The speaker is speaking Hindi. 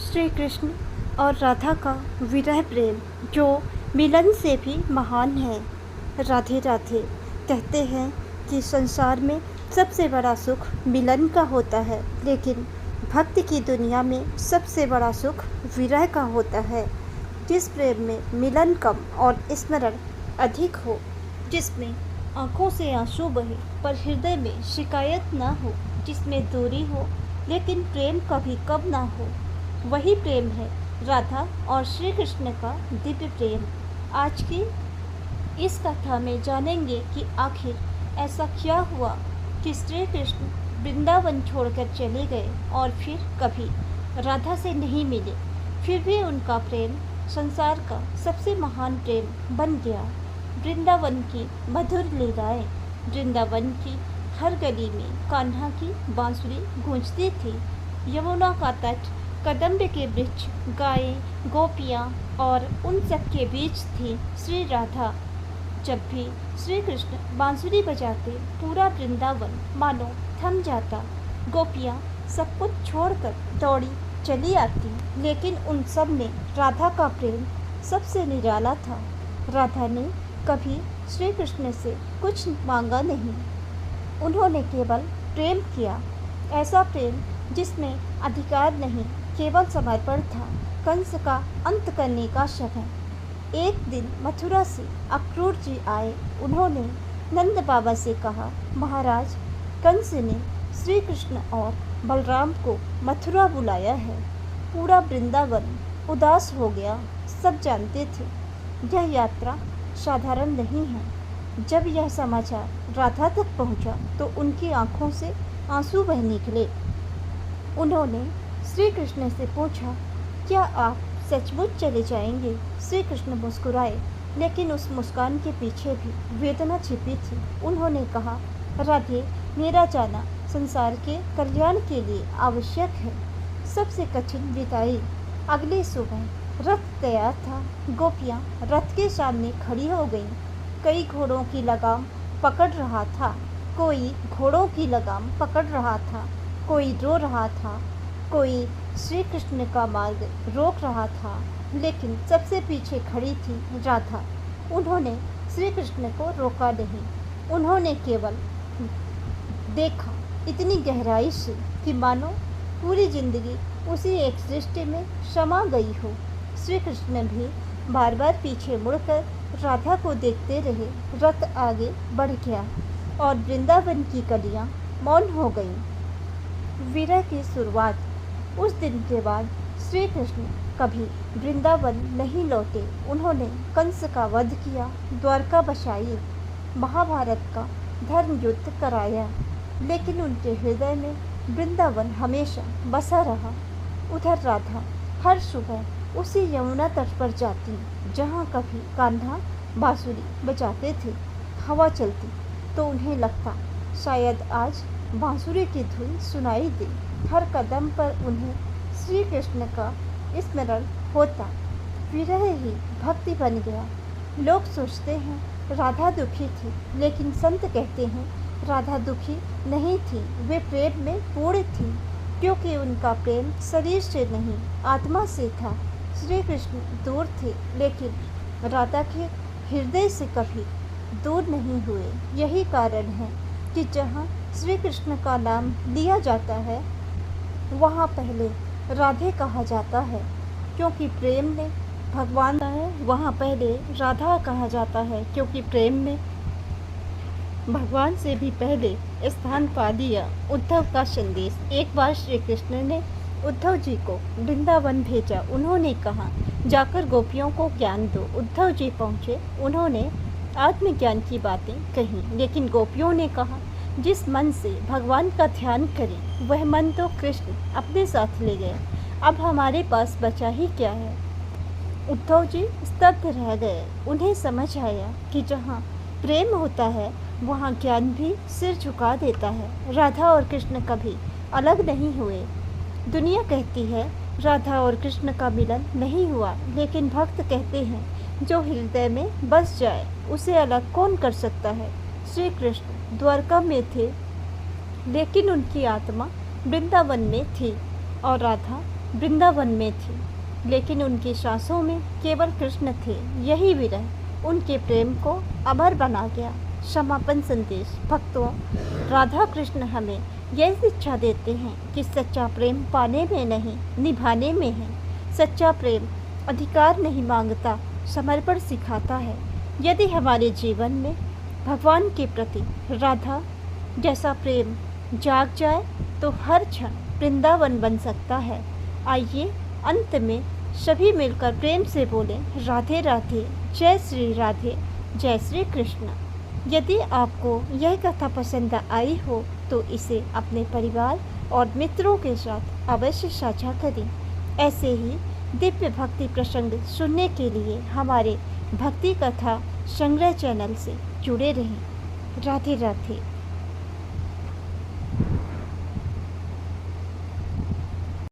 श्री कृष्ण और राधा का विरह प्रेम जो मिलन से भी महान है। राधे राधे। कहते हैं कि संसार में सबसे बड़ा सुख मिलन का होता है, लेकिन भक्ति की दुनिया में सबसे बड़ा सुख विरह का होता है। जिस प्रेम में मिलन कम और स्मरण अधिक हो, जिसमें आँखों से आंसू बहे पर हृदय में शिकायत ना हो, जिसमें दूरी हो लेकिन प्रेम कभी कम ना हो, वही प्रेम है राधा और श्री कृष्ण का दिव्य प्रेम। आज की इस कथा में जानेंगे कि आखिर ऐसा क्या हुआ कि श्री कृष्ण वृंदावन छोड़कर चले गए और फिर कभी राधा से नहीं मिले। फिर भी उनका प्रेम संसार का सबसे महान प्रेम बन गया। वृंदावन की मधुर लीलाएं, वृंदावन की हर गली में कान्हा की बांसुरी गूंजती थी। यमुना का तट, कदम्ब के वृक्ष, गायें, गोपियाँ और उन सब के बीच थी श्री राधा। जब भी श्री कृष्ण बांसुरी बजाते पूरा वृंदावन मानो थम जाता। गोपियाँ सब कुछ छोड़कर दौड़ी चली आती, लेकिन उन सब में राधा का प्रेम सबसे निराला था। राधा ने कभी श्री कृष्ण से कुछ मांगा नहीं, उन्होंने केवल प्रेम किया। ऐसा प्रेम जिसमें अधिकार नहीं, केवल समर्पण था, कंस का अंत करने का शगन। एक दिन मथुरा से अक्रूर जी आए। उन्होंने नंद बाबा से कहा, महाराज, कंस ने श्री कृष्ण और बलराम को मथुरा बुलाया है। पूरा वृंदावन उदास हो गया। सब जानते थे यह यात्रा साधारण नहीं है। जब यह समाचार राधा तक पहुंचा तो उनकी आंखों से आंसू बह निकले। उन्होंने श्री कृष्ण से पूछा, क्या आप सचमुच चले जाएंगे? श्री कृष्ण मुस्कुराए, लेकिन उस मुस्कान के पीछे भी वेदना छिपी थी। उन्होंने कहा, राधे, मेरा जाना संसार के कल्याण के लिए आवश्यक है। सबसे कठिन विदाई। अगली सुबह रथ तैयार था। गोपियाँ रथ के सामने खड़ी हो गईं। कई घोड़ों की लगाम पकड़ रहा था, कोई घोड़ों की लगाम पकड़ रहा था, कोई रो रहा था, कोई श्री कृष्ण का मार्ग रोक रहा था, लेकिन सबसे पीछे खड़ी थी राधा। उन्होंने श्री कृष्ण को रोका नहीं, उन्होंने केवल देखा इतनी गहराई से कि मानो पूरी जिंदगी उसी एक सृष्टि में समा गई हो। श्री कृष्ण भी बार बार पीछे मुड़कर राधा को देखते रहे। रथ आगे बढ़ गया और वृंदावन की गलियां मौन हो गईं। विरह की शुरुआत। उस दिन के बाद श्री कृष्ण कभी वृंदावन नहीं लौटे। उन्होंने कंस का वध किया, द्वारका बसाई, महाभारत का धर्म युद्ध कराया, लेकिन उनके हृदय में वृंदावन हमेशा बसा रहा। उधर राधा हर सुबह उसी यमुना तट पर जाती जहाँ कभी कान्हा बांसुरी बजाते थे। हवा चलती तो उन्हें लगता शायद आज बांसुरी की धुन सुनाई दे। हर कदम पर उन्हें श्री कृष्ण का स्मरण होता। विरह ही भक्ति बन गया। लोग सोचते हैं राधा दुखी थी, लेकिन संत कहते हैं राधा दुखी नहीं थी, वे प्रेम में पूर्ण थी, क्योंकि उनका प्रेम शरीर से नहीं आत्मा से था। श्री कृष्ण दूर थे, लेकिन राधा के हृदय से कभी दूर नहीं हुए। यही कारण है कि जहाँ श्री कृष्ण का नाम लिया जाता है वहाँ पहले राधे कहा जाता है, क्योंकि प्रेम में भगवान है। वहाँ पहले राधा कहा जाता है क्योंकि प्रेम में भगवान से भी पहले स्थान पा लिया। उद्धव का संदेश। एक बार श्री कृष्ण ने उद्धव जी को वृंदावन भेजा। उन्होंने कहा, जाकर गोपियों को ज्ञान दो। उद्धव जी पहुँचे। उन्होंने आत्मज्ञान की बातें कही, लेकिन गोपियों ने कहा, जिस मन से भगवान का ध्यान करें वह मन तो कृष्ण अपने साथ ले गए, अब हमारे पास बचा ही क्या है। उद्धव जी स्तब्ध रह गए। उन्हें समझ आया कि जहाँ प्रेम होता है वहाँ ज्ञान भी सिर झुका देता है। राधा और कृष्ण कभी अलग नहीं हुए। दुनिया कहती है राधा और कृष्ण का मिलन नहीं हुआ, लेकिन भक्त कहते हैं जो हृदय में बस जाए उसे अलग कौन कर सकता है। श्री कृष्ण द्वारका में थे, लेकिन उनकी आत्मा वृंदावन में थी और राधा वृंदावन में थी, लेकिन उनकी सांसों में केवल कृष्ण थे। यही विरह उनके प्रेम को अमर बना गया। समापन संदेश। भक्तों, राधा कृष्ण हमें यह शिक्षा देते हैं कि सच्चा प्रेम पाने में नहीं, निभाने में है। सच्चा प्रेम अधिकार नहीं मांगता, समर्पण सिखाता है। यदि हमारे जीवन में भगवान के प्रति राधा जैसा प्रेम जाग जाए तो हर क्षण वृंदावन बन सकता है। आइए अंत में सभी मिलकर प्रेम से बोलें, राधे राधे, जय श्री राधे, जय श्री कृष्ण। यदि आपको यह कथा पसंद आई हो तो इसे अपने परिवार और मित्रों के साथ अवश्य साझा करें। ऐसे ही दिव्य भक्ति प्रसंग सुनने के लिए हमारे भक्ति कथा संग्रह चैनल से जुड़े रहें। राधे राधे।